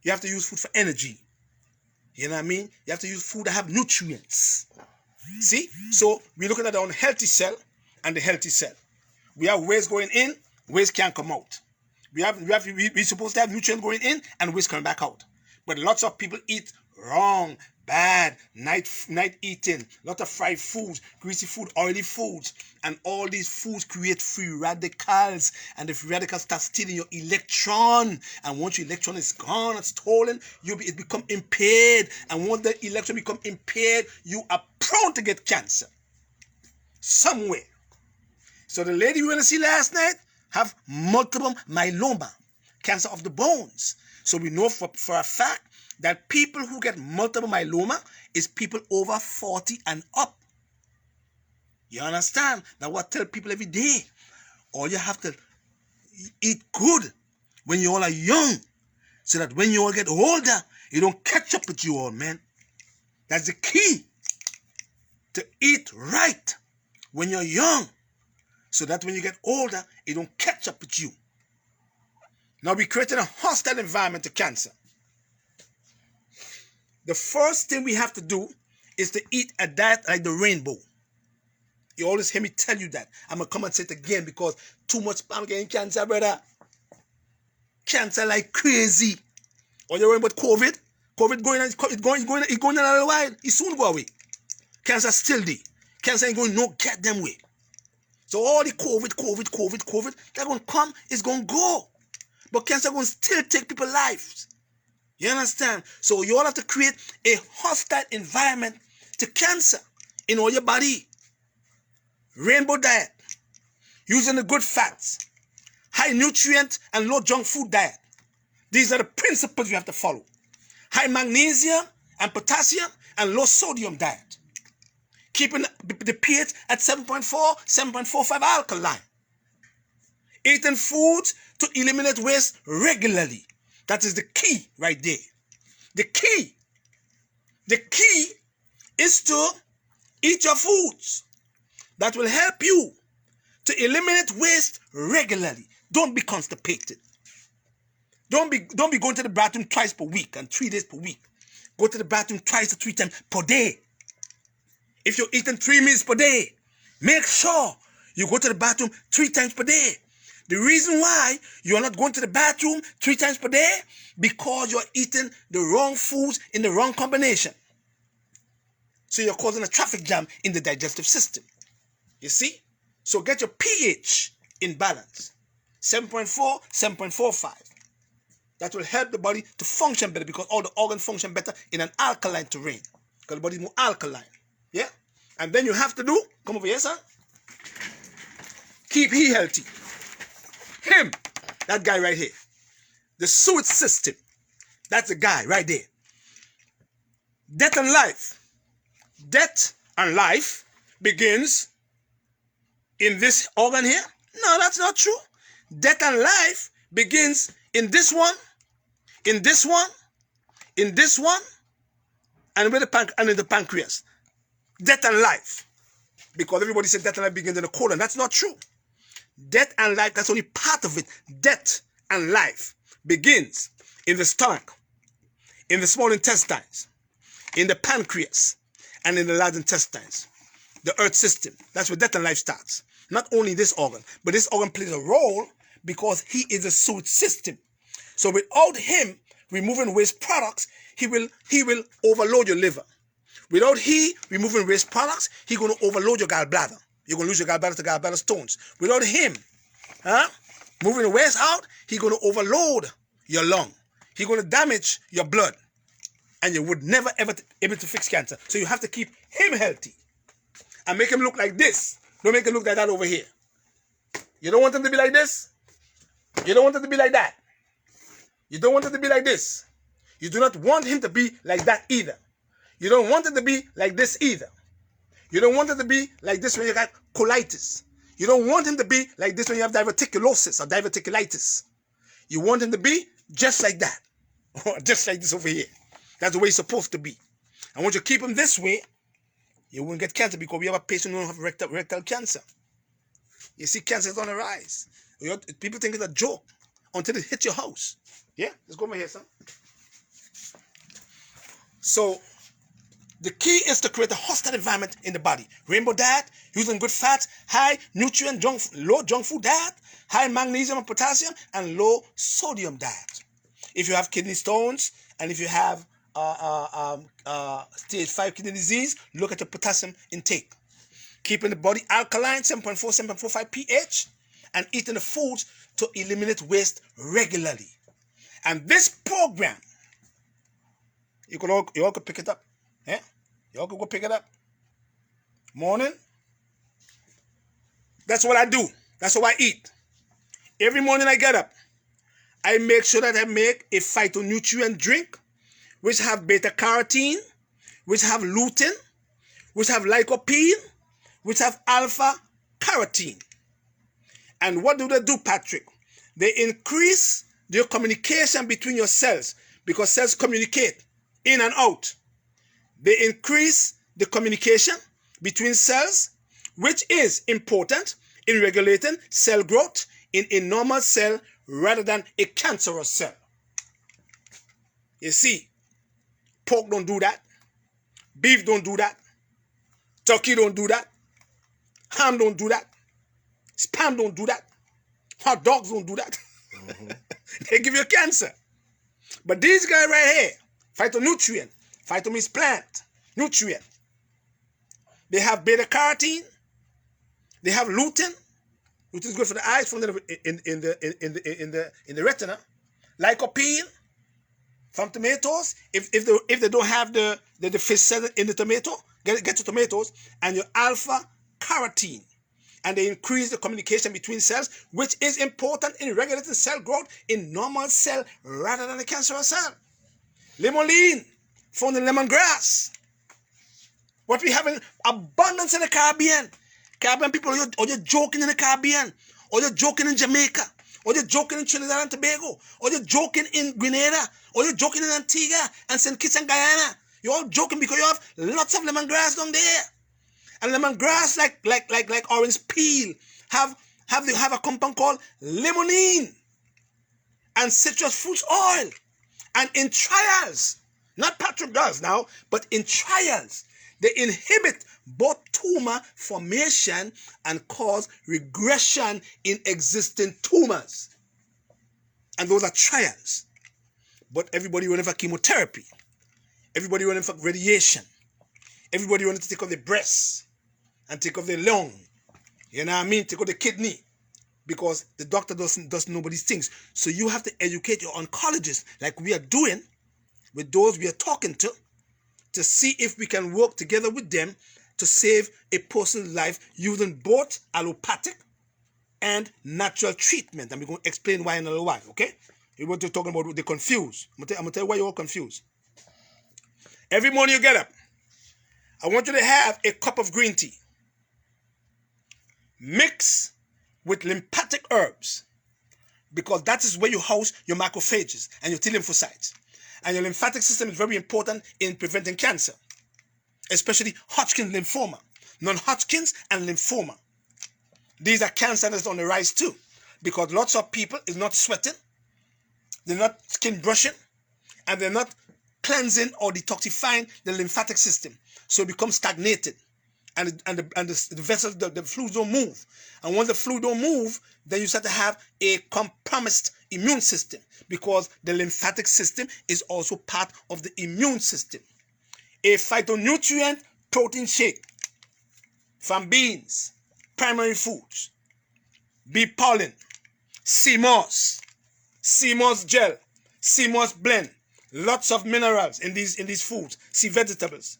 You have to use food for energy. You know what I mean? You have to use food that have nutrients. See? So we're looking at the unhealthy cell and the healthy cell. We have waste going in, waste can't come out. We're supposed to have nutrients going in and waste coming back out. But lots of people eat wrong, bad, night eating, lot of fried foods, greasy food, oily foods, and all these foods create free radicals, and the free radicals start stealing your electron, and once your electron is gone and stolen, it become impaired, and once the electron become impaired, you are prone to get cancer somewhere. So the lady we went to see last night have multiple myeloma, cancer of the bones. So we know for a fact that people who get multiple myeloma is people over 40 and up. You understand? Now what I tell people every day, all you have to eat good when you all are young, so that when you all get older, it don't catch up with you all, man. That's the key. To eat right when you're young, so that when you get older, it don't catch up with you. Now we created a hostile environment to cancer. The first thing we have to do is to eat a diet like the rainbow. You always hear me tell you that. I'm going to come and say it again because too much spam getting cancer, brother. Cancer like crazy. Or you're worrying about COVID? COVID going in a little while. It soon go away. Cancer still there. Cancer ain't going no goddamn way. So all the COVID, they're going to come, it's going to go. But cancer going to still take people's lives. You understand? So you all have to create a hostile environment to cancer in all your body. Rainbow diet, using the good fats, high nutrient and low junk food diet. These are the principles you have to follow. High magnesium and potassium and low sodium diet. Keeping the pH at 7.4, 7.45 alkaline. Eating foods to eliminate waste regularly. That is the key right there. The key is to eat your foods that will help you to eliminate waste regularly. Don't be constipated. Don't be going to the bathroom twice per week and 3 days per week. Go to the bathroom twice to 3 times per day. If you're eating 3 meals per day, make sure you go to the bathroom 3 times per day. The reason why you are not going to the bathroom 3 times per day, because you're eating the wrong foods in the wrong combination. So you're causing a traffic jam in the digestive system. You see? So get your pH in balance. 7.4, 7.45. That will help the body to function better, because all the organs function better in an alkaline terrain. Because the body is more alkaline. Yeah? And then you have to do, come over here, son. Keep he healthy. Him, that guy right here. The sewage system. That's the guy right there. Death and life. Death and life begins in this organ here. No, that's not true. Death and life begins in this one, in this one, in this one, and in the pancreas. Death and life. Because everybody said death and life begins in the colon. That's not true. Death and life, that's only part of it. Death and life begins in the stomach, in the small intestines, in the pancreas, and in the large intestines. The earth system. That's where death and life starts. Not only this organ, but this organ plays a role because he is a sewage system. So without him removing waste products, he will overload your liver. Without he removing waste products, he's going to overload your gallbladder. You're going to lose your gallbladder to gallbladder stones. Without him moving the waste out, he's going to overload your lung. He's going to damage your blood. And you would never ever be able to fix cancer. So you have to keep him healthy. And make him look like this. Don't make him look like that over here. You don't want him to be like this. You don't want him to be like that. You don't want him to be like this. You do not want him to be like that either. You don't want it to be like this either. You don't want it to be like this when you got colitis. You don't want him to be like this when you have diverticulosis or diverticulitis. You want him to be just like that. Or just like this over here. That's the way he's supposed to be. And once you keep him this way, you won't get cancer, because we have a patient who have rectal cancer. You see, cancer is on the rise. People think it's a joke until it hits your house. Yeah? Let's go over here, son. So the key is to create a hostile environment in the body. Rainbow diet, using good fats, high nutrient, low junk food diet, high magnesium and potassium, and low sodium diet. If you have kidney stones and if you have stage 5 kidney disease, look at your potassium intake. Keeping the body alkaline, 7.4, 7.45 pH, and eating the foods to eliminate waste regularly. And this program, you all could pick it up. Yeah? You all could go pick it up. Morning. That's what I do. That's how I eat. Every morning I get up, I make sure that I make a phytonutrient drink, which have beta-carotene, which have lutein, which have lycopene, which have alpha-carotene. And what do they do, Patrick? They increase the communication between your cells, because cells communicate in and out. They increase the communication between cells, which is important in regulating cell growth in a normal cell rather than a cancerous cell. You see, pork don't do that. Beef don't do that. Turkey don't do that. Ham don't do that. Spam don't do that. Hot dogs don't do that. They give you cancer. But these guys right here, phytonutrient, phyto means plant, nutrient. They have beta-carotene. They have lutein, which is good for the eyes, from in the retina. Lycopene from tomatoes. If they don't have the fish cell in the tomato, get your tomatoes, and your alpha-carotene. And they increase the communication between cells, which is important in regulating cell growth in normal cell rather than a cancerous cell. Limonene, found in lemongrass. What we have in abundance in the Caribbean. Caribbean people, or you're joking in the Caribbean, or you're joking in Jamaica, or you're joking in Trinidad and Tobago, or you're joking in Grenada, or you're joking in Antigua and St. Kitts and Guyana. You're all joking because you have lots of lemongrass down there. And lemongrass, like orange peel, have a compound called limonene and citrus fruit oil. And in trials, not Patrick does now, but in trials, they inhibit both tumor formation and cause regression in existing tumors. And those are trials. But everybody running for chemotherapy. Everybody running for radiation. Everybody wanted to take off the breast and take off the lung. You know what I mean? Take off the kidney. Because the doctor doesn't know these things. So you have to educate your oncologist, like we are doing with those we are talking to see if we can work together with them to save a person's life using both allopathic and natural treatment. And we're going to explain why in a little while, okay? We want to talk about the confused. I'm going to tell you why you're all confused. Every morning you get up, I want you to have a cup of green tea. Mix with lymphatic herbs, because that is where you house your macrophages and your T lymphocytes. And your lymphatic system is very important in preventing cancer, especially Hodgkin's lymphoma, non-Hodgkin's and lymphoma. These are cancers that's on the rise too, because lots of people is not sweating, they're not skin brushing, and they're not cleansing or detoxifying the lymphatic system. So it becomes stagnated. And the vessels, the fluids don't move. And once the fluid don't move, then you start to have a compromised immune system, because the lymphatic system is also part of the immune system. A phytonutrient protein shake from beans, primary foods, bee pollen, sea moss gel, sea moss blend, lots of minerals in these foods, sea vegetables.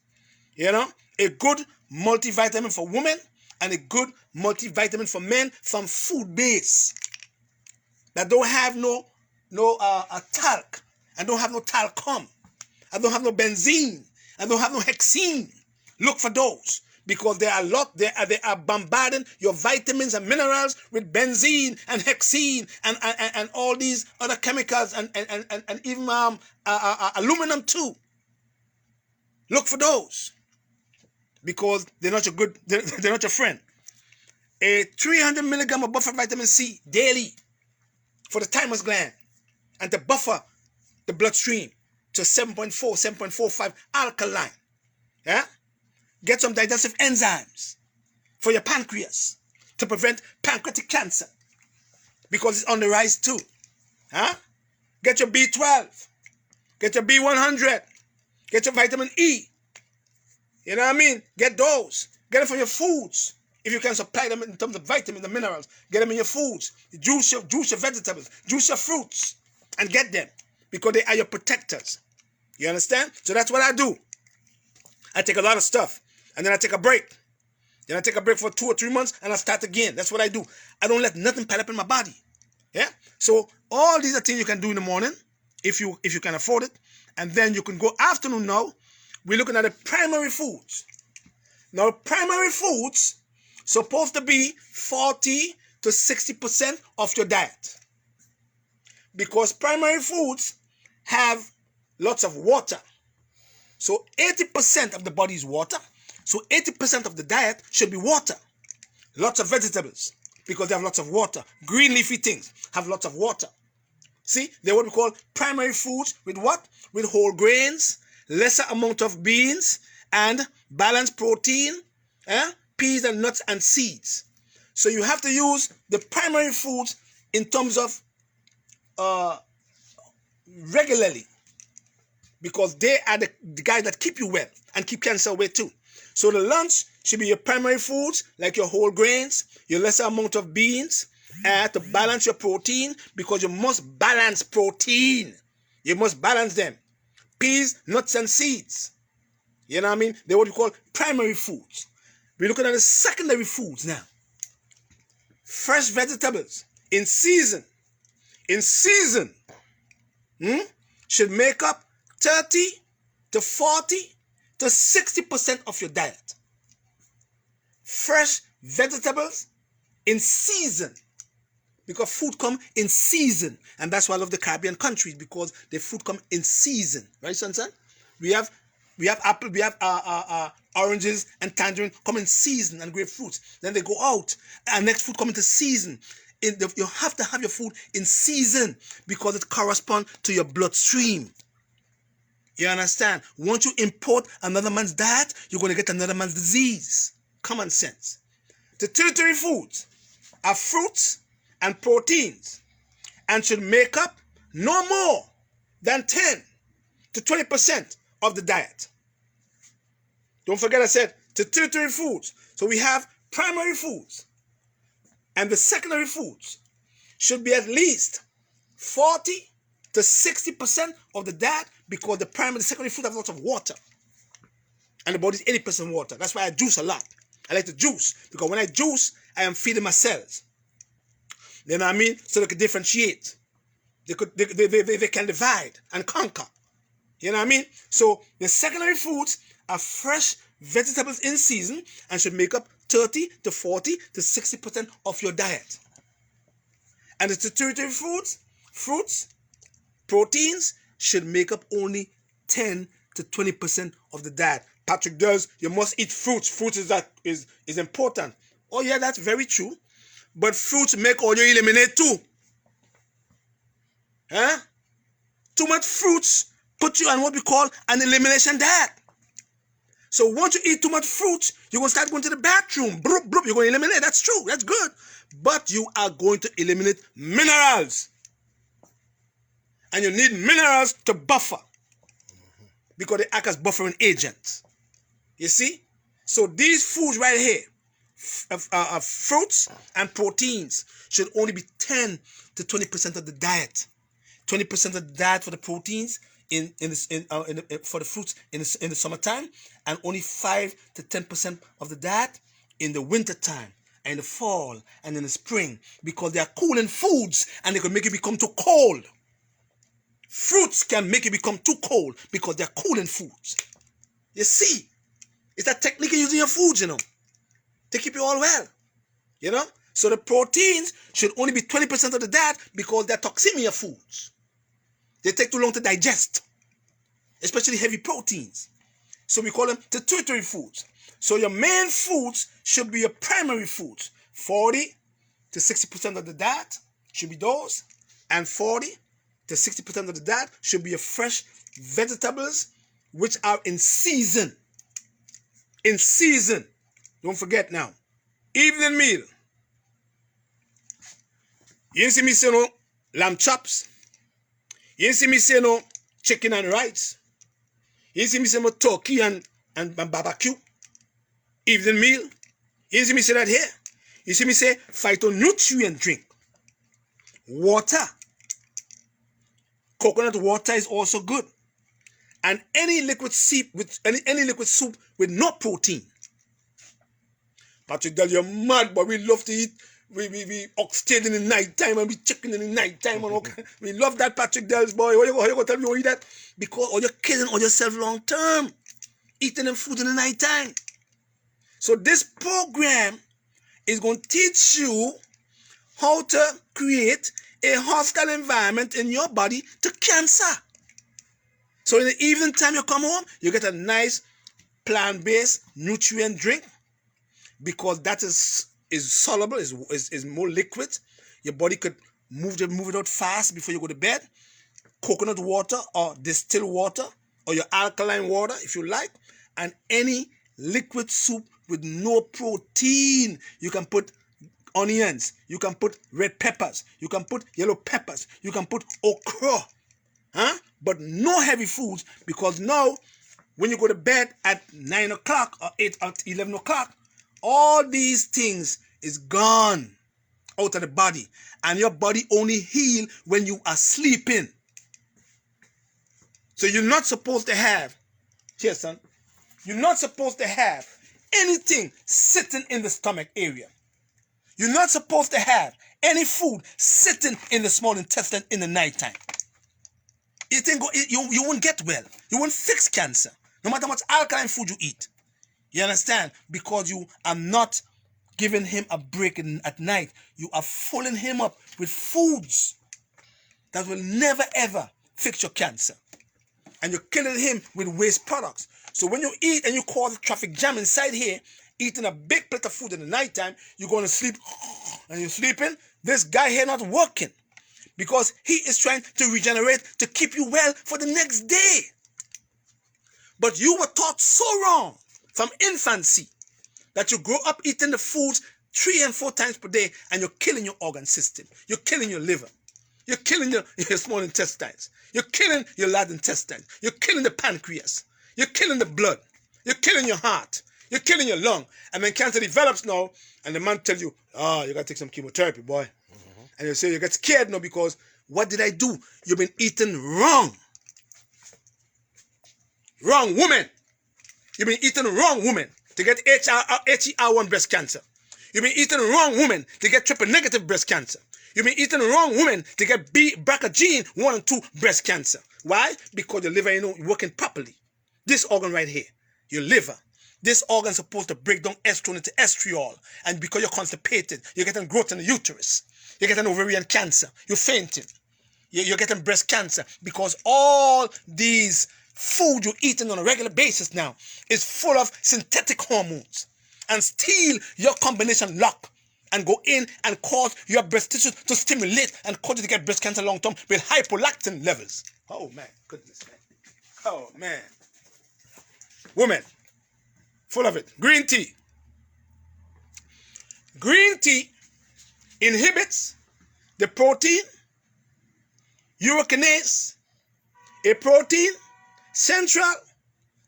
You know, a good multivitamin for women and a good multivitamin for men from food base that don't have no talc, and don't have no talcum, and don't have no benzene, and don't have no hexene. Look for those, because they are bombarding your vitamins and minerals with benzene and hexene and all these other chemicals and even aluminum too. Look for those, because they're not your friend. A 300 milligram of buffer vitamin C daily for the thymus gland and to buffer the bloodstream. to 7.4, 7.45 alkaline. Yeah? Get some digestive enzymes for your pancreas to prevent pancreatic cancer because it's on the rise too. Huh? Get your B12. Get your B100. Get your vitamin E. You know what I mean? Get those. Get it from your foods. If you can supply them in terms of vitamins and minerals, get them in your foods. Juice your vegetables. Juice your fruits. And get them. Because they are your protectors. You understand? So that's what I do. I take a lot of stuff. And then I take a break. Then I take a break for 2 or 3 months. And I start again. That's what I do. I don't let nothing pile up in my body. Yeah? So all these are things you can do in the morning. If you can afford it. And then you can go afternoon now. We're looking at the primary foods. Now, primary foods supposed to be 40 to 60% of your diet. Because primary foods have lots of water. So 80% of the body is water. So 80% of the diet should be water. Lots of vegetables because they have lots of water. Green leafy things have lots of water. See, they're what we call primary foods with what? With whole grains, lesser amount of beans, and balanced protein, peas and nuts and seeds. So you have to use the primary foods in terms of regularly, because they are the guys that keep you well and keep cancer away too. So the lunch should be your primary foods, like your whole grains, your lesser amount of beans, to balance your protein, because you must balance protein. You must balance them. Peas, nuts, and seeds. You know what I mean? They're what we call primary foods. We're looking at the secondary foods now. Fresh vegetables in season. In season. Should make up 30 to 40 to 60% of your diet. Fresh vegetables in season. Because food come in season. And that's why I love the Caribbean countries, because the food come in season. Right, son? We have apple, we have oranges and tangerine come in season, and grapefruits. Then they go out, and next food come into season. You have to have your food in season because it corresponds to your bloodstream. You understand? Once you import another man's diet, you're going to get another man's disease. Common sense. The tertiary foods are fruits and proteins, and should make up no more than 10 to 20% of the diet. Don't forget I said the tertiary foods. So we have primary foods, and the secondary foods should be at least 40 to 60% of the diet, because the secondary food have lots of water, and the body is 80% water. That's why I juice a lot. I like to juice, because when I juice, I am feeding my cells. You know what I mean? So they can differentiate. They can divide and conquer. You know what I mean? So the secondary foods are fresh vegetables in season and should make up 30 to 40 to 60% of your diet. And the tertiary foods, fruits, proteins should make up only 10 to 20% of the diet. Patrick does, you must eat fruits. Fruits is important. Oh yeah, that's very true. But fruits make all you eliminate too. Too much fruits put you on what we call an elimination diet. So once you eat too much fruits, you're going to start going to the bathroom. Bloop, bloop, you're going to eliminate. That's true. That's good. But you are going to eliminate minerals. And you need minerals to buffer, because they act as buffering agents. You see? So these foods right here, fruits and proteins, should only be 10 to 20% of the diet. 20% of the diet for the proteins for the fruits in the summertime, and only 5 to 10% of the diet in the winter time, and in the fall, and in the spring, because they are cooling foods and they can make you become too cold. Fruits can make you become too cold because they are cooling foods. You see, it's a technique using your foods, to keep you all well. So the proteins should only be 20% of the diet, because they're toxemia foods. They take too long to digest, especially heavy proteins. So we call them the tertiary foods. So your main foods should be your primary foods. 40 to 60% of the diet should be those, and 40 to 60% of the diet should be your fresh vegetables, which are in season. In season. Don't forget now. Evening meal. You didn't see me say no lamb chops. You didn't see me say no chicken and rice. You didn't see me say no turkey and barbecue. Evening meal. You didn't see me say that here. You see me say phytonutrient drink. Water. Coconut water is also good. And any liquid soup with any liquid soup with no protein. Patrick Dell, you're mad, but we love to eat. We oxtail in the night time and we chicken in the night time. And okay. We love that, Patrick Dell's boy. How you gonna tell me you eat that? Because you're killing all yourself long term. Eating them food in the night time. So this program is going to teach you how to create a hostile environment in your body to cancer. So in the evening time you come home, you get a nice plant-based nutrient drink because that is soluble, is more liquid. Your body could move it out fast before you go to bed. Coconut water or distilled water or your alkaline water if you like, and any liquid soup with no protein. You can put onions, you can put red peppers, you can put yellow peppers, you can put okra, but no heavy foods, because now when you go to bed at 9 o'clock or 8 or 11 o'clock, all these things is gone out of the body, and your body only heal when you are sleeping. So you're not supposed to have, here son, you're not supposed to have anything sitting in the stomach area. You're not supposed to have any food sitting in the small intestine in the nighttime. You won't get well. You won't fix cancer, no matter how much alkaline food you eat. You understand? Because you are not giving him a break at night. You are filling him up with foods that will never ever fix your cancer. And you're killing him with waste products. So when you eat and you cause traffic jam inside here, eating a big plate of food in the nighttime, you're going to sleep and you're sleeping, this guy here not working because he is trying to regenerate to keep you well for the next day. But you were taught so wrong from infancy that you grow up eating the foods 3 and 4 times per day and you're killing your organ system. You're killing your liver. You're killing your small intestines. You're killing your large intestines. You're killing the pancreas. You're killing the blood. You're killing your heart. You're killing your lung. And when cancer develops now, and the man tell you, you got to take some chemotherapy, boy. Mm-hmm. And you say, you get scared now because what did I do? You've been eating wrong. Wrong woman. You've been eating wrong woman to get HER1 breast cancer. You've been eating wrong woman to get triple negative breast cancer. You've been eating wrong woman to get BRCA gene 1 and 2 breast cancer. Why? Because your liver ain't working properly. This organ right here, your liver, this organ is supposed to break down estrogen into estriol. And because you're constipated, you're getting growth in the uterus. You're getting ovarian cancer. You're fainting. You're getting breast cancer because all these food you're eating on a regular basis now is full of synthetic hormones and steal your combination lock and go in and cause your breast tissue to stimulate and cause you to get breast cancer long term with hypolactin levels. Oh man, goodness man. Oh man. Women, full of it. Green tea. Green tea inhibits the protein urokinase, a protein central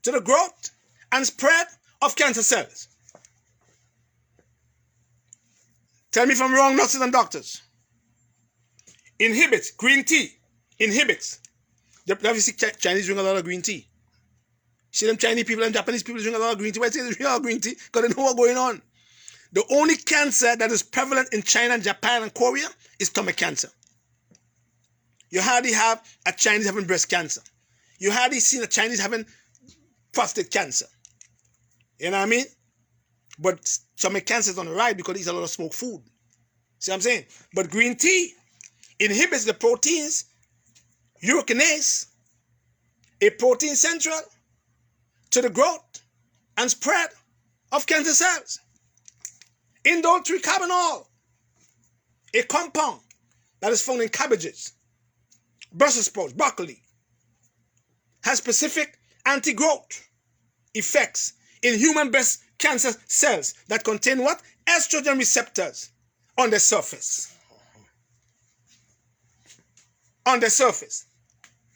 to the growth and spread of cancer cells. Tell me if I'm wrong, nurses and doctors. Inhibits, green tea, inhibits. Have you seen Chinese drink a lot of green tea? See them Chinese people and Japanese people drink a lot of green tea. Why say they drink a lot of green tea? Because they know what's going on. The only cancer that is prevalent in China and Japan and Korea is stomach cancer. You hardly have a Chinese having breast cancer. You hardly see a Chinese having prostate cancer. You know what I mean? But stomach cancer is on the rise because they eat a lot of smoked food. See what I'm saying? But green tea inhibits the proteins urokinase, a protein central to the growth and spread of cancer cells. Indole tricarbinol, a compound that is found in cabbages, Brussels sprouts, broccoli, has specific anti-growth effects in human breast cancer cells that contain what? Estrogen receptors on the surface. On the surface.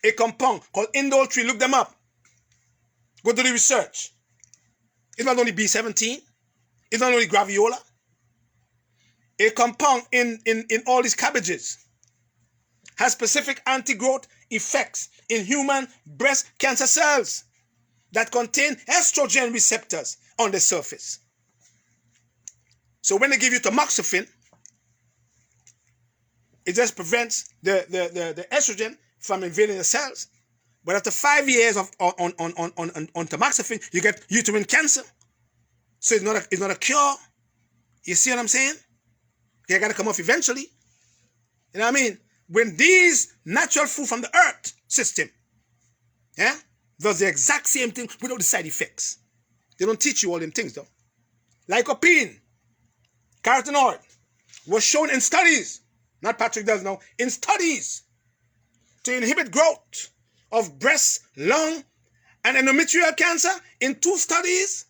A compound called indole 3. Look them up. Go do the research. It's not only B17. It's not only graviola. A compound in all these cabbages has specific anti-growth effects in human breast cancer cells that contain estrogen receptors on the surface. So when they give you tamoxifen, it just prevents the estrogen from invading the cells. But after 5 years of on tamoxifen, you get uterine cancer. So it's not a cure. You see what I'm saying? You got to come off eventually. You know what I mean? When these natural food from the earth system, yeah, does the exact same thing without the side effects. They don't teach you all them things though. Lycopene, carotenoid, was shown in studies, not Patrick does now, in studies to inhibit growth of breast, lung, and endometrial cancer in 2 studies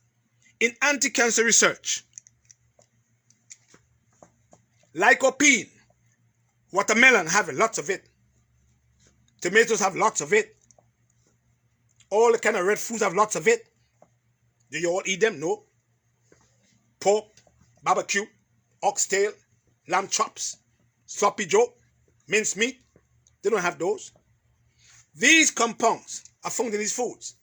in anti-cancer research. Lycopene, watermelon have lots of it. Tomatoes have lots of it. All the kind of red foods have lots of it. Do you all eat them? No. Pork, barbecue, oxtail, lamb chops, sloppy joe, minced meat. They don't have those. These compounds are found in these foods,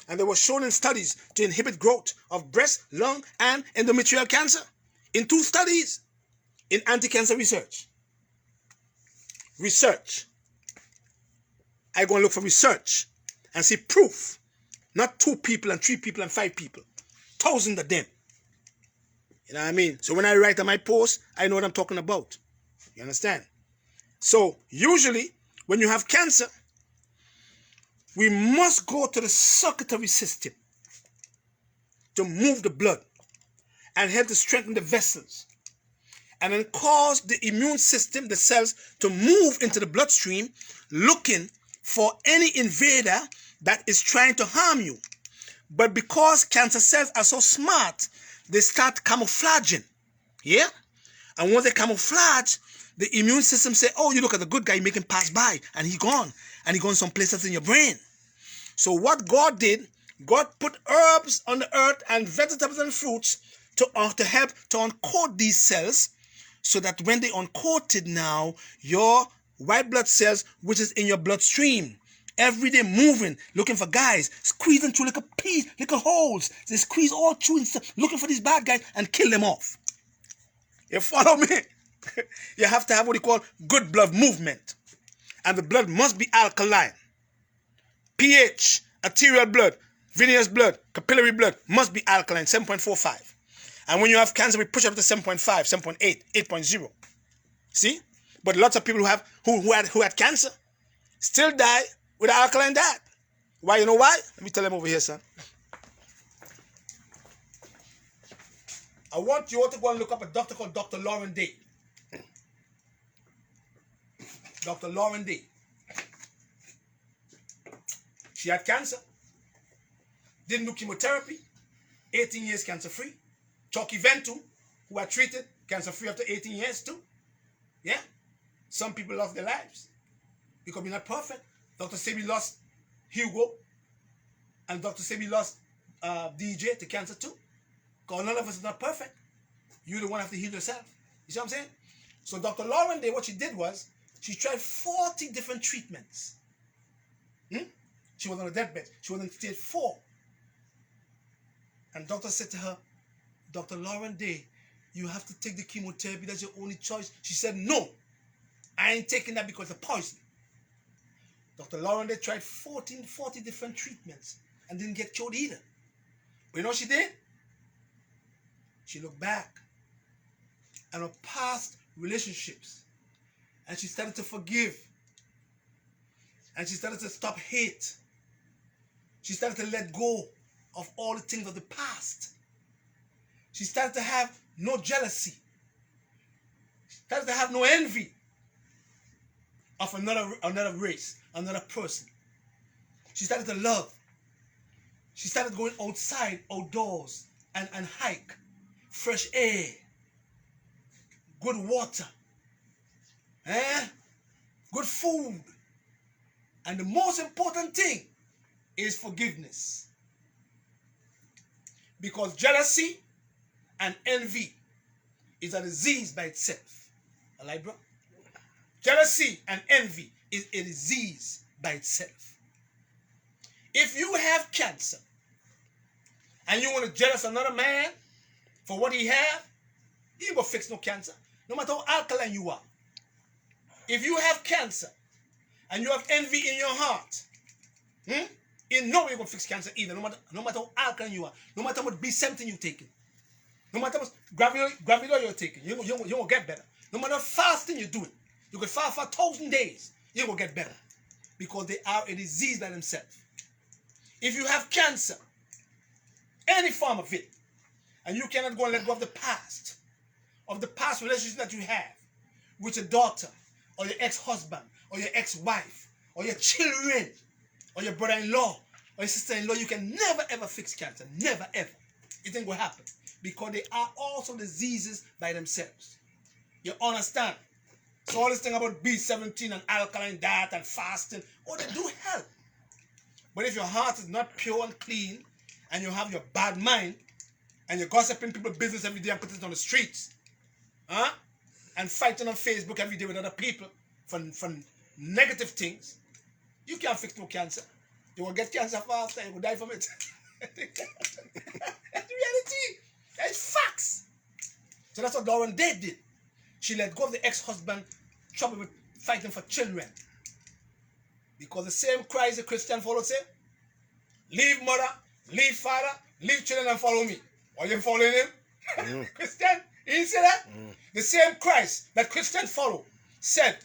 and they were shown in studies to inhibit growth of breast, lung, and endometrial cancer in 2 studies in anti-cancer research. Research. I go and look for research and see proof. Not 2 people and 3 people and 5 people. Thousands of them. You know what I mean? So when I write on my post, I know what I'm talking about. You understand? So usually when you have cancer, we must go to the circulatory system to move the blood and help to strengthen the vessels, and then cause the immune system, the cells, to move into the bloodstream looking for any invader that is trying to harm you. But because cancer cells are so smart, they start camouflaging. Yeah? And once they camouflage, the immune system say, oh, you look at the good guy, you make him pass by, and he gone. And he gone some places in your brain. So what God did, God put herbs on the earth and vegetables and fruits to help to uncoat these cells, so that when they uncoated now, your white blood cells, which is in your bloodstream, every day moving, looking for guys, squeezing through little holes. They squeeze all through and stuff, looking for these bad guys and kill them off. You follow me? You have to have what you call good blood movement. And the blood must be alkaline. pH, arterial blood, venous blood, capillary blood must be alkaline, 7.45. And when you have cancer, we push it up to 7.5, 7.8, 8.0. See? But lots of people who had cancer still die with an alkaline diet. Why? You know why? Let me tell them over here, son. I want you all to go and look up a doctor called Dr. Lauren Day. Dr. Lauren Day. She had cancer. Didn't do chemotherapy. 18 years cancer-free. Chucky Ventu, who are treated cancer-free after 18 years too. Yeah? Some people lost their lives because we're not perfect. Dr. Sebi lost Hugo, and Dr. Sebi lost DJ to cancer too. Because none of us is not perfect. You the one have to heal yourself. You see what I'm saying? So Dr. Lauren Day, what she did was, she tried 40 different treatments. She was on a deathbed. She was in stage 4. And doctor said to her, Dr. Lauren Day, you have to take the chemotherapy. That's your only choice. She said, no, I ain't taking that because of poison. Dr. Lauren Day tried 40 different treatments and didn't get cured either. But you know what she did? She looked back at her past relationships and she started to forgive. And she started to stop hate. She started to let go of all the things of the past. She started to have no jealousy. She started to have no envy of another race, another person. She started to love. She started going outside, outdoors, and hike, fresh air, good water, good food. And the most important thing is forgiveness. Because jealousy and envy is a disease by itself. Alright, bro? Jealousy and envy is a disease by itself. If you have cancer and you want to jealous another man for what he have, you ain't gonna fix no cancer, no matter how alkaline you are. If you have cancer and you have envy in your heart, you know you're gonna fix cancer either, no matter how alkaline you are, no matter what B17 you're taking, no matter what Gravidol you're taking, you won't get better. No matter what fasting you're doing, you can fast for 1,000 days, you won't get better. Because they are a disease by themselves. If you have cancer, any form of it, and you cannot go and let go of the past relationship that you have with your daughter, or your ex-husband, or your ex-wife, or your children, or your brother-in-law, or your sister-in-law, you can never ever fix cancer. Never ever. It ain't gonna happen. Because they are also diseases by themselves. You understand? So all this thing about B17 and alkaline diet and fasting, they do help. But if your heart is not pure and clean, and you have your bad mind, and you're gossiping people's business every day and putting it on the streets, and fighting on Facebook every day with other people for negative things, you can't fix no cancer. You will get cancer faster, you will die from it. That's the reality. That's facts. So that's what Lauren Day did. She let go of the ex-husband, trouble with fighting for children. Because the same Christ the Christian follow say, leave mother, leave father, leave children and follow me. Are you following him? Christian, he didn't say that? The same Christ that Christian follow said,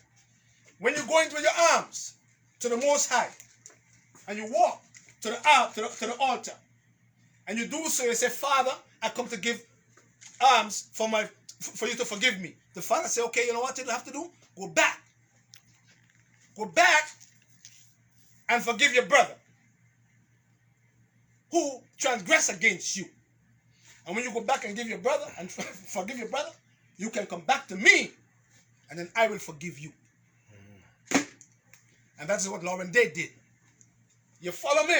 when you go into your arms to the Most High, and you walk to the altar, and you do so, you say, Father, I come to give alms for you to forgive me. The Father say, okay, you know what you have to do? Go back. Go back and forgive your brother who transgressed against you. And when you go back and give your brother and forgive your brother, you can come back to me, and then I will forgive you. And that's what Lauren Day did. You follow me?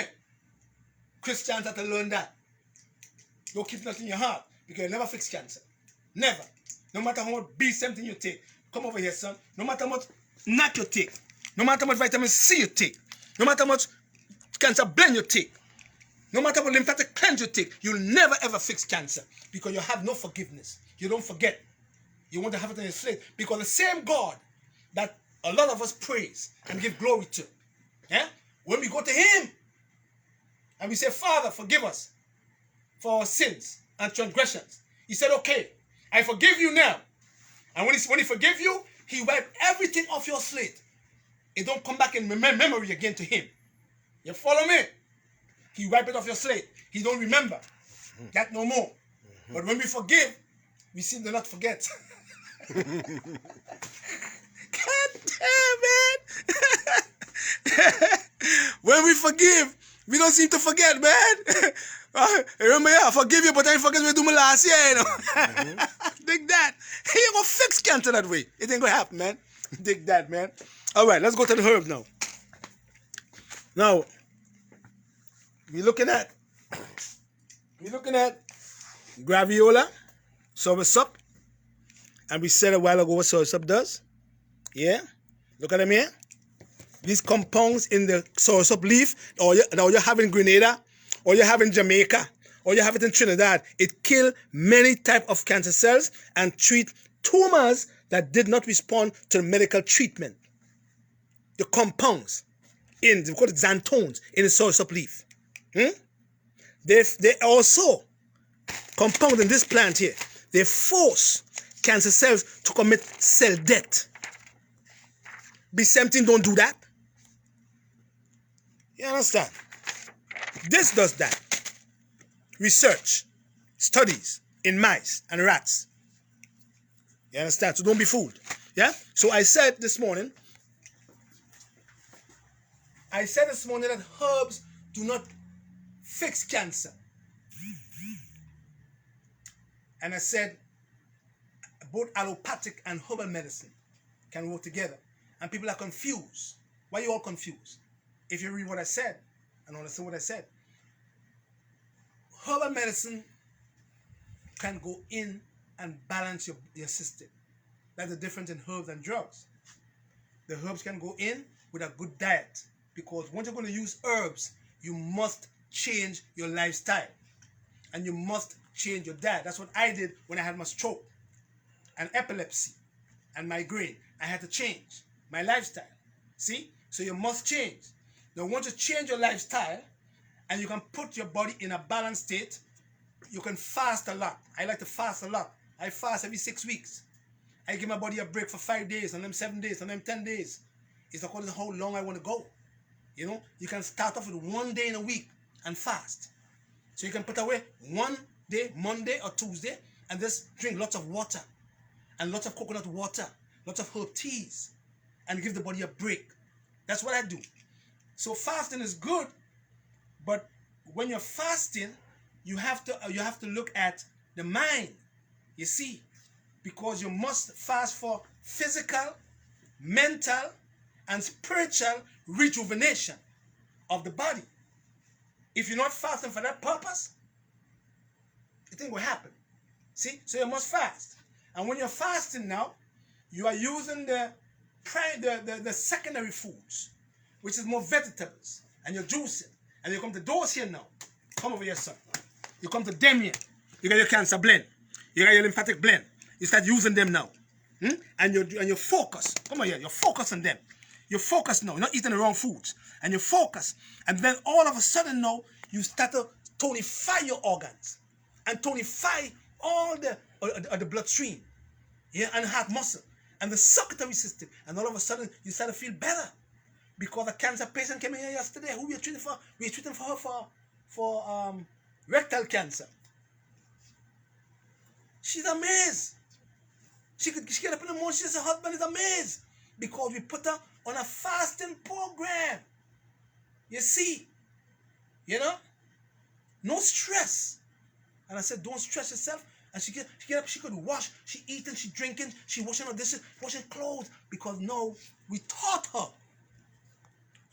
Christians have to learn that. Don't keep nothing in your heart, because you'll never fix cancer. Never. No matter how much B17 you take. Come over here, son. No matter how much NAC you take. No matter how much vitamin C you take. No matter how much cancer blend you take. No matter what lymphatic cleanse you take. You'll never ever fix cancer, because you have no forgiveness. You don't forget. You want to have it in your slate. Because the same God that a lot of us praise and give glory to, when we go to him and we say, Father, forgive us for our sins and transgressions, he said, okay, I forgive you now. And when he forgive you, he wiped everything off your slate. It don't come back in memory again to him. You follow me? He wiped it off your slate. He don't remember that no more. But when we forgive, we seem to not forget. God damn, man. When we forgive, we don't seem to forget, man. Remember, I forgive you, but I forget what I do my last year, you know. Dig that. He ain't gonna fix cancer that way. It ain't gonna happen, man. Dig that, man. All right, let's go to the herb now. Now, we're looking at graviola, soursop, and we said a while ago what soursop does. Yeah, look at them here. These compounds in the soursop leaf, or you have in Grenada, or you have in Jamaica, or you have it in Trinidad, it kills many types of cancer cells and treat tumors that did not respond to the medical treatment. The compounds we call it xanthones in the soursop leaf. They also compound in this plant here. They force cancer cells to commit cell death. B17 don't do that. You understand? This does that. Research, studies in mice and rats. You understand? So don't be fooled. Yeah? So I said this morning I said this morning that herbs do not fix cancer. And I said both allopathic and herbal medicine can work together. And people are confused. Why are you all confused? If you read what I said and understand what I said, herbal medicine can go in and balance your system. That's the difference in herbs and drugs. The herbs can go in with a good diet, because once you're going to use herbs, you must change your lifestyle and you must change your diet. That's what I did when I had my stroke and epilepsy and migraine. I had to change my lifestyle. See? So you must change. Now, once you change your lifestyle and you can put your body in a balanced state, you can fast a lot. I like to fast a lot. I fast every 6 weeks. I give my body a break for 5 days, and then 7 days, and then 10 days. It's according to how long I want to go. You know, you can start off with 1 day in a week and fast. So you can put away 1 day, Monday or Tuesday, and just drink lots of water and lots of coconut water, lots of herb teas, and give the body a break. That's what I do. So fasting is good, but when you're fasting, you have to look at the mind. You see, because you must fast for physical, mental, and spiritual rejuvenation of the body. If you're not fasting for that purpose, it ain't gonna happen. See, so you must fast. And when you're fasting now, you are using the secondary foods, which is more vegetables, and you're juicing. And you come to those here now. Come over here, son. You come to them here. You got your cancer blend. You got your lymphatic blend. You start using them now. And you focus. Come on here. You focus on them. You focus now. You're not eating the wrong foods. And you focus. And then all of a sudden now, you start to tonify your organs. And tonify all the bloodstream. Yeah, and heart muscle. And the circulatory system. And all of a sudden, you start to feel better. Because a cancer patient came in here yesterday. Who we are treating for? We are treating for her for rectal cancer. She's amazed. She get up in the morning. She says her husband is amazed because we put her on a fasting program. You see, you know, no stress. And I said, don't stress yourself. And she get up. She could wash. She eating. She drinking. She washing her dishes, washing clothes, because now we taught her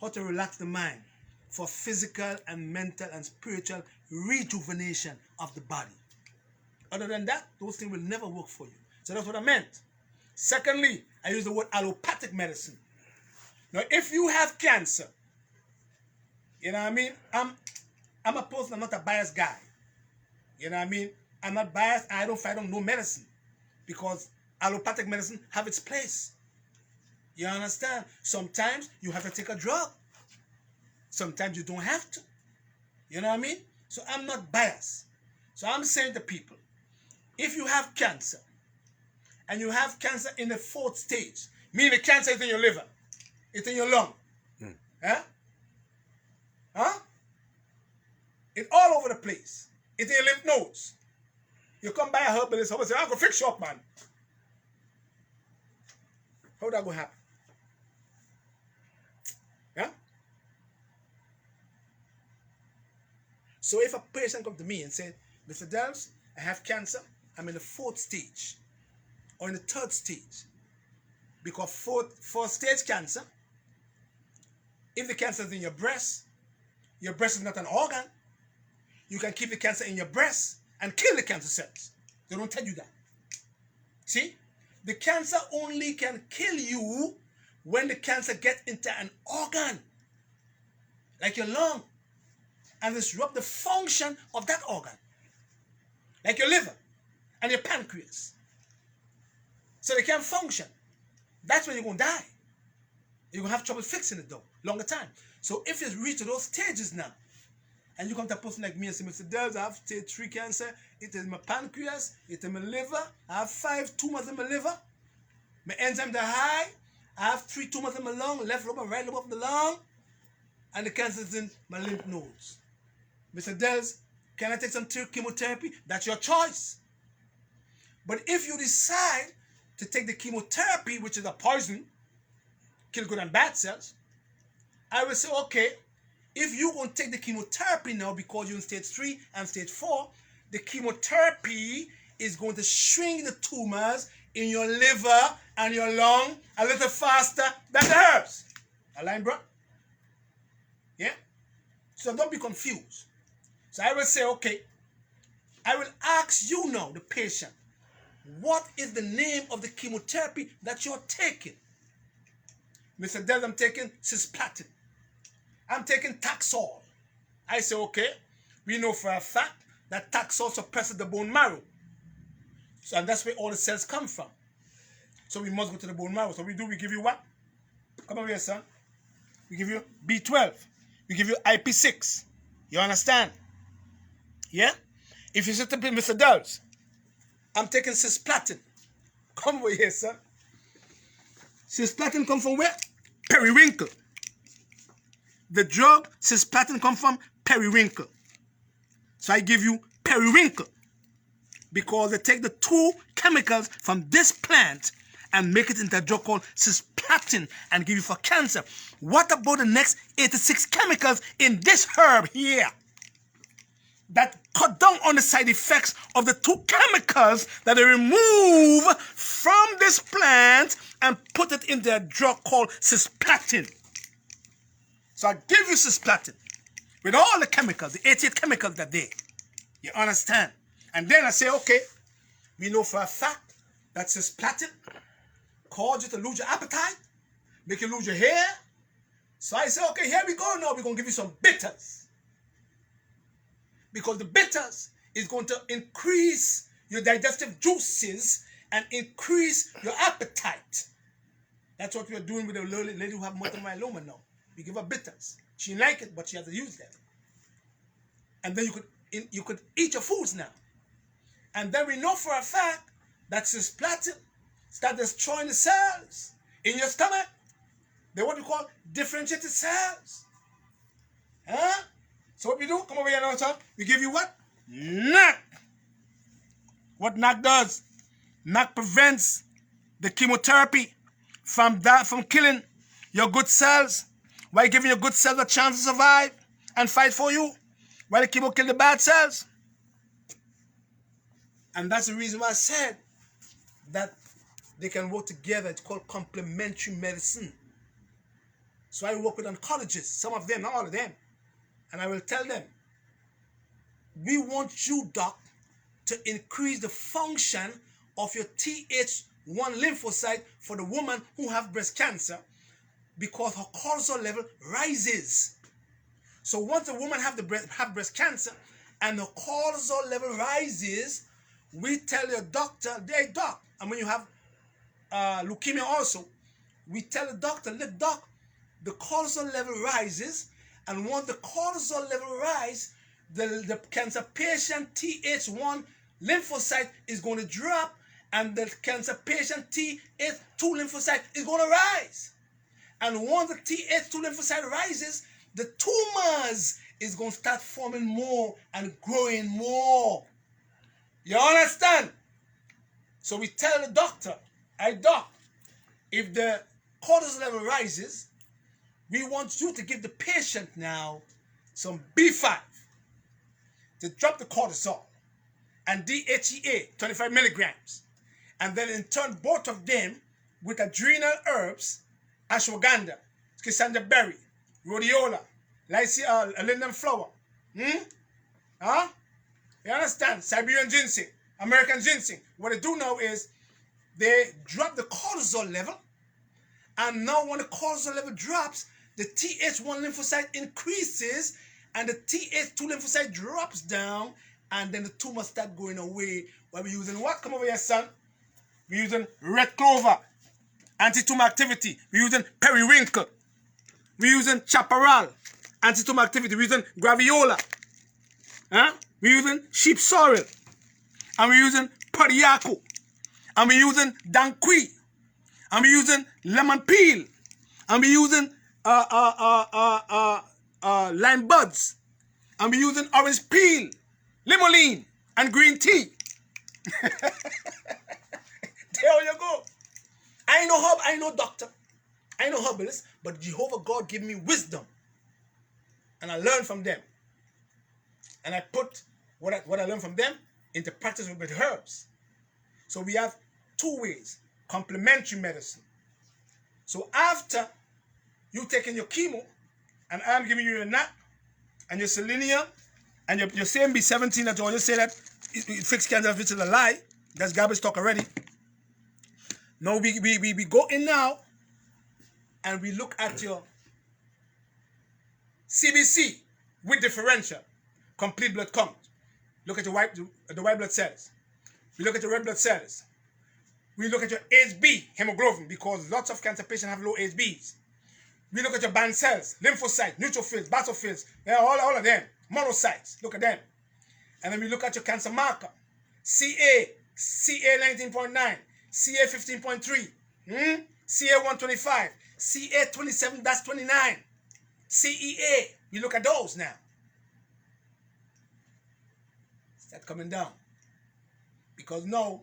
how to relax the mind for physical and mental and spiritual rejuvenation of the body. Other than that, those things will never work for you. So that's what I meant. Secondly, I use the word allopathic medicine. Now, if you have cancer, you know what I mean? I'm a person, I'm not a biased guy. You know what I mean? I'm not biased. I don't know medicine, because allopathic medicine have its place. You understand? Sometimes you have to take a drug. Sometimes you don't have to. You know what I mean? So I'm not biased. So I'm saying to people, if you have cancer, and you have cancer in the 4th stage, meaning the cancer is in your liver, it's in your lung, it's all over the place. It's in your lymph nodes. You come by a herbalist, and say, I'm going to fix you up, man. How that going to happen? Yeah? So if a patient comes to me and said, Mr. Delves, I have cancer, I'm in the 4th stage or in the 3rd stage. Because 4th stage cancer, if the cancer is in your breast is not an organ, you can keep the cancer in your breast and kill the cancer cells. They don't tell you that. See? The cancer only can kill you when the cancer gets into an organ, like your lung, and disrupt the function of that organ, like your liver and your pancreas. So they can't function. That's when you're going to die. You're going to have trouble fixing it, though, longer time. So if you reach those stages now, and you come to a person like me and say, Mr. Delves, I have stage 3 cancer. It is my pancreas. It is my liver. I have 5 tumors in my liver. My enzymes are high. I have 3 tumors in my lung, left lobe and right lobe of the lung. And the cancer is in my lymph nodes. Mr. Delves, can I take some chemotherapy? That's your choice. But if you decide to take the chemotherapy, which is a poison, kill good and bad cells, I will say, okay, if you're going to take the chemotherapy now because you're in stage 3 and stage 4, the chemotherapy is going to shrink the tumors in your liver and your lung a little faster than the herbs. Align, bro? Yeah? So don't be confused. So I will say, okay, I will ask you now, the patient, what is the name of the chemotherapy that you're taking? Mr. Des, I'm taking cisplatin. I'm taking Taxol. I say, okay, we know for a fact that Taxol suppresses the bone marrow. So, and that's where all the cells come from. So we must go to the bone marrow. So we give you what? Come over here, son. We give you B12. We give you IP6. You understand? Yeah? If you say to Mr. Dulles, I'm taking cisplatin. Come over here, son. Cisplatin come from where? Periwinkle. The drug cisplatin come from periwinkle. So I give you periwinkle because they take the 2 chemicals from this plant and make it into a drug called cisplatin and give you for cancer. What about the next 86 chemicals in this herb here that cut down on the side effects of the 2 chemicals that they remove from this plant and put it into a drug called cisplatin? So I give you cisplatin with all the chemicals, the 88 chemicals that they. You understand? And then I say, okay, we know for a fact that cisplatin cause you to lose your appetite, make you lose your hair. So I say, okay, here we go now. We're going to give you some bitters. Because the bitters is going to increase your digestive juices and increase your appetite. That's what we are doing with the lady who have multiple myeloma now. We give her bitters. She didn't like it, but she has to use them. And then you could eat your foods now. And then we know for a fact that cisplatin start destroying the cells in your stomach. They're what we call differentiated cells. Huh? So what we do, come over here now, son. We give you what? NAC. What NAC does? NAC prevents the chemotherapy from killing your good cells. While giving your good cells a chance to survive and fight for you. While the chemo kill the bad cells. And that's the reason why I said that they can work together. It's called complementary medicine. So I work with oncologists, some of them, not all of them. And I will tell them, we want you, doc, to increase the function of your Th1 lymphocyte for the woman who have breast cancer because her cortisol level rises. So once a woman have breast cancer and the cortisol level rises, we tell your doctor, hey doc, and when you have leukemia also, we tell the doctor, look doc, the cortisol level rises, and once the cortisol level rise, the cancer patient Th1 lymphocyte is going to drop, and the cancer patient Th2 lymphocyte is going to rise. And once the Th2 lymphocyte rises, the tumors is going to start forming more and growing more. You understand? So we tell the doctor, hey doc, if the cortisol level rises, we want you to give the patient now some B5 to drop the cortisol and DHEA, 25 milligrams. And then in turn, both of them with adrenal herbs, ashwagandha, schisandra berry, rhodiola, linden flower. Huh? You understand? Siberian ginseng, American ginseng. What they do now is they drop the cortisol level, and now when the cortisol level drops, the Th1 lymphocyte increases, and the Th2 lymphocyte drops down, and then the tumor start going away. While we're using what? Come over here, son. We're using red clover, anti-tumor activity. We're using periwinkle. We're using chaparral, anti-tumor activity. We're using graviola. Huh? We're using sheep sorrel. And we're using pariaco. And we're using danqui. And we're using lemon peel. And we're using lime buds. And we're using orange peel, limonene, and green tea. There you go. I know herb, I know doctor, I know herbalist, But Jehovah God gave me wisdom. And I learned from them. And I put what I learned from them into practice with herbs. So we have two ways. Complementary medicine. So after you taking your chemo, and I'm giving you your NAP, and your selenium, and your CMB17 that you always say that it fixes cancer, which is a lie. That's garbage talk already. Now we go in now, and we look at your CBC with differential, complete blood count. Look at the white blood cells. We look at your red blood cells. We look at your HB hemoglobin, because lots of cancer patients have low HBs. We look at your band cells, lymphocytes, neutrophils, basophils, all of them, monocytes. Look at them. And then we look at your cancer marker, CA 19.9, CA 15.3, CA 125, CA 27-29, CEA. We look at those now. Start coming down. Because now,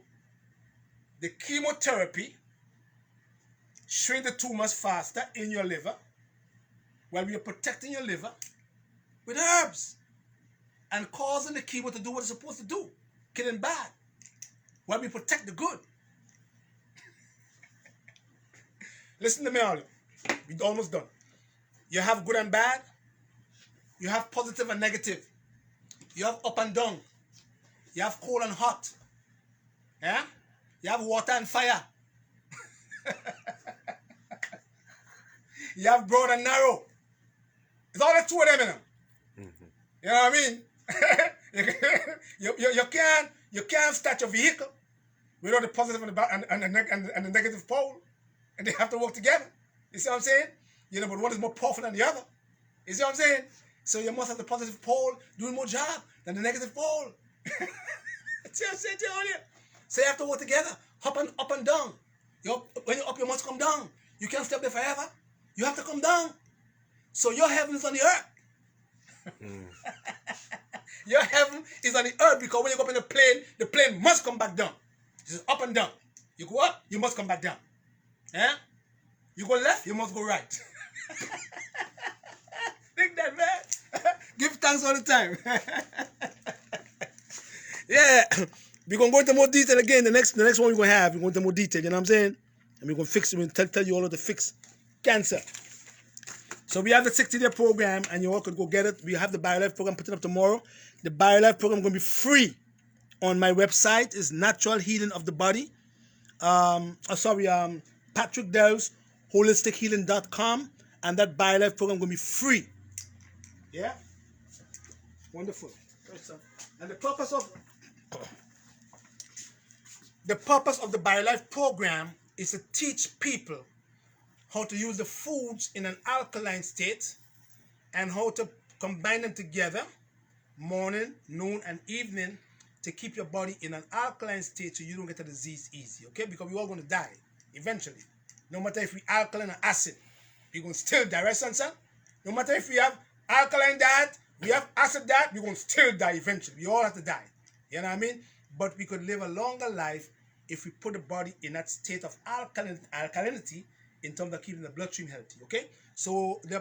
the chemotherapy shrink the tumors faster in your liver, while we are protecting your liver with herbs and causing the chemo to do what it's supposed to do, killing bad, while we protect the good. Listen to me, all. We're almost done. You have good and bad. You have positive and negative. You have up and down. You have cold and hot. Yeah? You have water and fire. You have broad and narrow. It's all the two of them in them. Mm-hmm. You know what I mean? you can't start your vehicle without the positive and the negative pole, and they have to work together. You see what I'm saying? But one is more powerful than the other. You see what I'm saying? So you must have the positive pole doing more job than the negative pole. See what I'm saying to you earlier? So you have to work together, up and down. When you're up, you must come down. You can't stay up there forever. You have to come down. So your heaven is on the earth. Your heaven is on the earth, because when you go up in the plane must come back down. It's up and down. You go up, you must come back down. Yeah? You go left, you must go right. Think that, man. Give thanks all the time. Yeah. We're going to go into more detail again. The next one we're going to have, we're going into more detail, you know what I'm saying? And we're going to fix it. We're going to tell you all of the fix cancer. So we have the 60-day program, and you all could go get it. We have the BioLife program putting up tomorrow. The BioLife program is going to be free on my website. It's Natural Healing of the Body. Patrick Dells, holistichealing.com. And that BioLife program is going to be free. Yeah? Wonderful. And the purpose of the BioLife program is to teach people how to use the foods in an alkaline state and how to combine them together morning, noon, and evening to keep your body in an alkaline state so you don't get a disease easy, okay? Because we're all going to die eventually. No matter if we alkaline or acid, we're going to still die, right, son? No matter if we have alkaline diet, we have acid diet, we're going to still die eventually. We all have to die. You know what I mean? But we could live a longer life if we put the body in that state of alkalinity in terms of keeping the bloodstream healthy. Okay, so the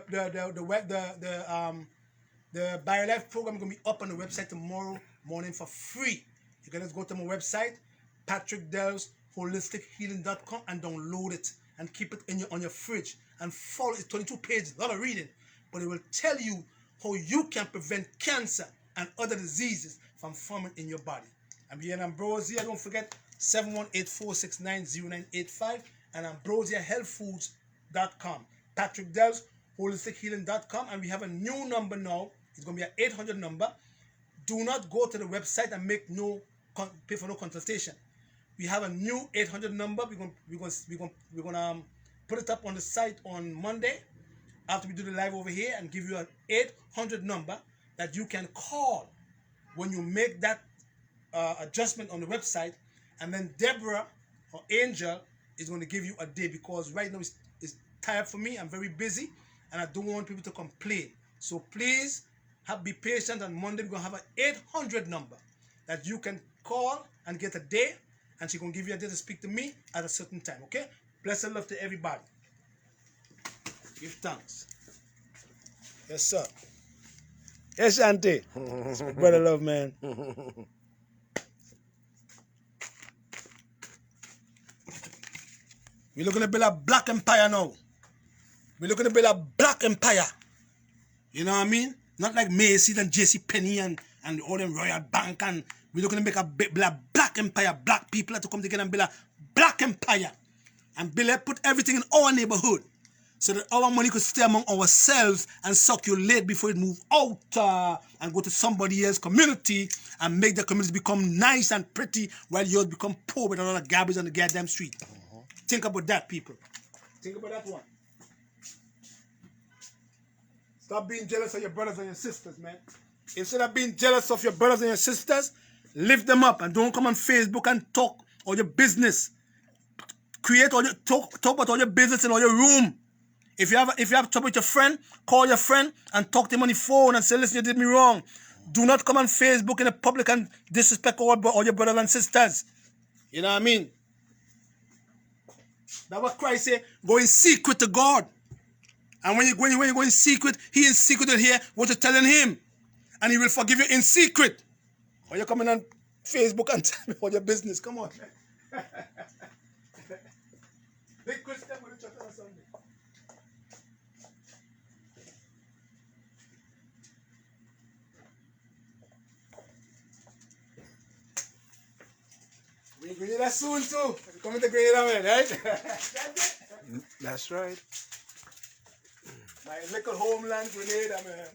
BioLife program is gonna be up on the website tomorrow morning for free. You can just go to my website, patrickdells.holistichealing.com, and download it and keep it on your fridge and follow it. 22 pages, a lot of reading, but it will tell you how you can prevent cancer and other diseases from forming in your body. I'm here in Ambrosia. Don't forget 7184690985 and AmbrosiaHealthFoods.com. Patrick Dells, holistichealing.com, and we have a new number now. It's going to be an 800 number. Do not go to the website and pay for no consultation. We have a new 800 number. We're going to put it up on the site on Monday after we do the live over here, and give you an 800 number that you can call when you make that adjustment on the website, and then Deborah or Angel is going to give you a day, because right now it's tired for me. I'm very busy and I don't want people to complain. So please be patient. On Monday we're going to have an 800 number that you can call and get a day, and she's going to give you a day to speak to me at a certain time. Okay? Bless and love to everybody. Give thanks. Yes, sir. Yes, Auntie. Brother love, man. We're looking to build a black empire now. We're looking to build a black empire. You know what I mean? Not like Macy's and JC Penney and all them Royal Bank. And we're looking to make build a black empire. Black people have to come together and build a black empire. And put everything in our neighborhood. So that our money could stay among ourselves and circulate before it move out and go to somebody else's community and make the community become nice and pretty while yours become poor with a lot of garbage on the goddamn street. Think about that, people. Think about that one. Stop being jealous of your brothers and your sisters, man. Instead of being jealous of your brothers and your sisters, lift them up and don't come on Facebook and talk all your business. Create all your talk about all your business in all your room. If you have trouble with your friend, call your friend and talk to him on the phone and say, listen, you did me wrong. Do not come on Facebook in the public and disrespect all your brothers and sisters. You know what I mean? That's what Christ said. Go in secret to God. And when you go in secret, he in secret will hear what you're telling him. And he will forgive you in secret. Or you're coming on Facebook and tell me all your business. Come on, man. Big Christian with the church on Sunday. We're Grenada soon too. We're coming to Grenada, man, right? That's right. My little homeland, Grenada, man.